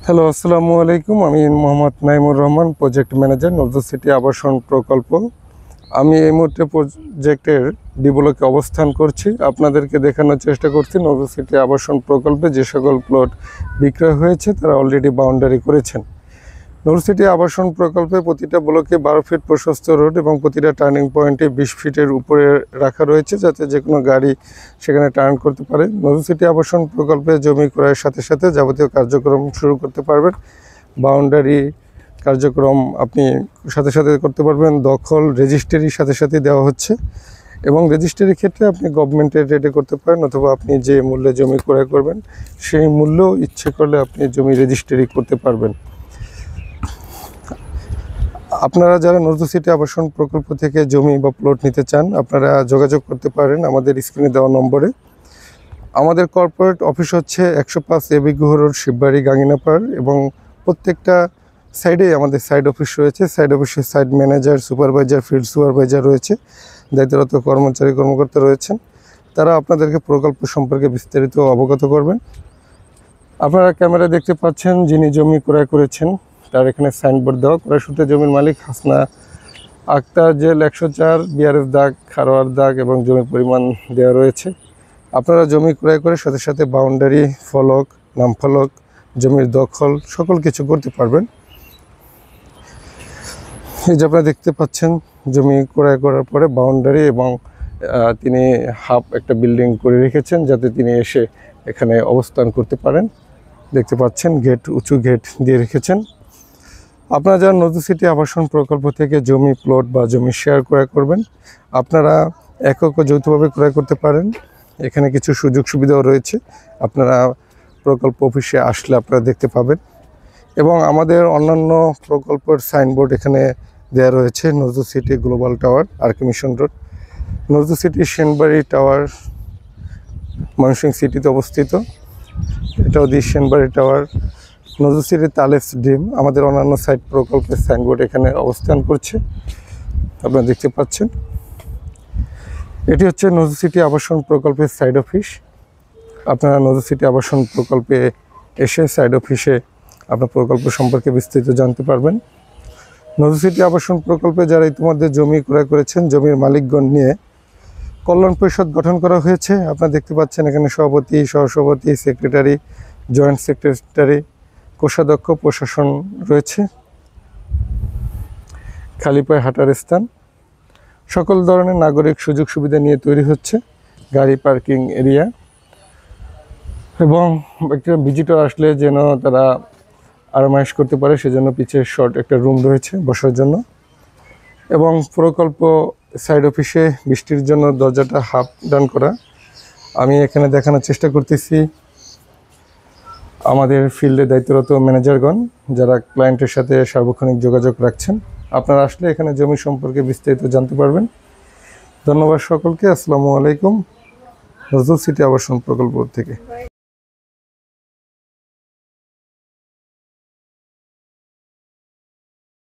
Hello, আসসালামু আলাইকুম। আমি Mohammad Naimur Rahman, project manager, Nazrul city আবাসন প্রকল্প। আমি এই মুহূর্তে প্রজেক্টের ডি ব্লকে অবস্থান করছি। আপনাদেরকে দেখানোর চেষ্টা করছি নজরুল সিটি আবাসন প্রকল্পে যে সকল প্লট বিক্রয় হয়েছে তারা অলরেডি বাউন্ডারি করেছেন। নজরুল সিটি আবাসন প্রকল্পে প্রতিটা ব্লকে 12 ফিট প্রশস্ত রোড এবং প্রতিটা টার্নিং পয়েন্টে 20 ফিটের উপরে রাখা রয়েছে, যাতে যে কোনো গাড়ি সেখানে টার্ন করতে পারে। নজরুল সিটি আবাসন প্রকল্পে জমি ক্রয়ের সাথে সাথে যাবতীয় কার্যক্রম শুরু করতে পারবেন। বাউন্ডারি কার্যক্রম আপনি সাথে সাথে করতে পারবেন। দখল রেজিস্ট্রির সাথে সাথে দেওয়া হচ্ছে এবং রেজিস্ট্রির ক্ষেত্রে আপনি গভর্নমেন্টের রেটে করতে পারেন, অথবা আপনি যে মূল্যে জমি ক্রয় করবেন সেই মূল্য ইচ্ছে করলে আপনি জমি রেজিস্ট্রি করতে পারবেন। আপনারা যারা নজরুল সিটি আবাসন প্রকল্প থেকে জমি বা প্লট নিতে চান, আপনারা যোগাযোগ করতে পারেন আমাদের স্ক্রিনে দেওয়া নম্বরে। আমাদের কর্পোরেট অফিস হচ্ছে 105 এবি গুহ রোড, শিববাড়ি, গাঙ্গিনাপাড়, এবং প্রত্যেকটা সাইডেই আমাদের সাইড অফিস রয়েছে। সাইড অফিসে side manager, supervisor, field supervisor রয়েছে, দায়িত্বরত কর্মচারী-কর্মকর্তা রয়েছেন। তারা আপনাদেরকে প্রকল্প সম্পর্কে বিস্তারিত অবগত করবেন। আপনারা ক্যামেরা দেখতে পাচ্ছেন যিনি জমি ক্রয় করেছেন তার এখানে সাইনবোর্ড দেওয়া। ক্রয় সূত্রে জমির মালিক হাসনা আক্তার, জেল 104, বিআরএস দাগ, খারোয়ার দাগ এবং জমির পরিমাণ দেওয়া রয়েছে। আপনারা জমি ক্রয় করে সাথে সাথে বাউন্ডারি ফলক, নাম ফলক, জমির দখল সকল কিছু করতে পারবেন। এই যে আপনারা দেখতে পাচ্ছেন জমি ক্রয় করার পরে বাউন্ডারি এবং তিনি হাফ একটা বিল্ডিং করে রেখেছেন যাতে তিনি এসে এখানে অবস্থান করতে পারেন। দেখতে পাচ্ছেন গেট, উঁচু গেট দিয়ে রেখেছেন। আপনারা যারা নজরুল সিটি আবাসন প্রকল্প থেকে জমি, প্লট বা জমি শেয়ার ক্রয় করবেন, আপনারা একক ও যৌথভাবে ক্রয় করতে পারেন। এখানে কিছু সুযোগ সুবিধাও রয়েছে, আপনারা প্রকল্প অফিসে আসলে আপনারা দেখতে পাবেন। এবং আমাদের অন্যান্য প্রকল্পের সাইনবোর্ড এখানে দেওয়া রয়েছে। Nazrul city global tower, RK mission road, Nazrul city Senbari tower Mymensingh সিটিতে অবস্থিত। এটাও the Senbari tower, Nazrul city তালেস ডিম। আমাদের অন্যান্য সাইট প্রকল্পের সাইনবোর্ড এখানে অবস্থান করছে, আপনারা দেখতে পাচ্ছেন। এটি হচ্ছে নজরুল সিটি আবাসন প্রকল্পের সাইড অফিস। আপনারা নজরুল সিটি আবাসন প্রকল্পে এসে সাইড অফিসে আপনার প্রকল্প সম্পর্কে বিস্তারিত জানতে পারবেন। নজরুল সিটি আবাসন প্রকল্পে যারা ইতিমধ্যে জমি ক্রয় করেছেন, জমির মালিকগণ নিয়ে কল্যাণ পরিষদ গঠন করা হয়েছে। আপনারা দেখতে পাচ্ছেন এখানে সভাপতি, সহসভাপতি, সেক্রেটারি, জয়েন্ট সেক্রেটারি, কোষাধ্যক্ষ, প্রশাসন রয়েছে। খালি পায়ে হাঁটার স্থান, সকল ধরনের নাগরিক সুযোগ সুবিধা নিয়ে তৈরি হচ্ছে। গাড়ি পার্কিং এরিয়া, এবং একটা ভিজিটর আসলে যেন তারা আরামায়েশ করতে পারে সেজন্য পিছিয়ে শর্ট একটা রুম রয়েছে বসার জন্য। এবং প্রকল্প সাইড অফিসে বৃষ্টির জন্য দরজাটা হাফ ডান করা। আমি এখানে দেখানোর চেষ্টা করতেছি আমাদের ফিল্ডে দায়িত্বরত ম্যানেজারগণ যারা ক্লায়েন্টের সাথে সার্বক্ষণিক যোগাযোগ রাখছেন। আপনারা আসলে এখানে জমি সম্পর্কে বিস্তারিত জানতে পারবেন। ধন্যবাদ সকলকে। আসসালামু আলাইকুম। নজরুল সিটি আবাসন প্রকল্প থেকে।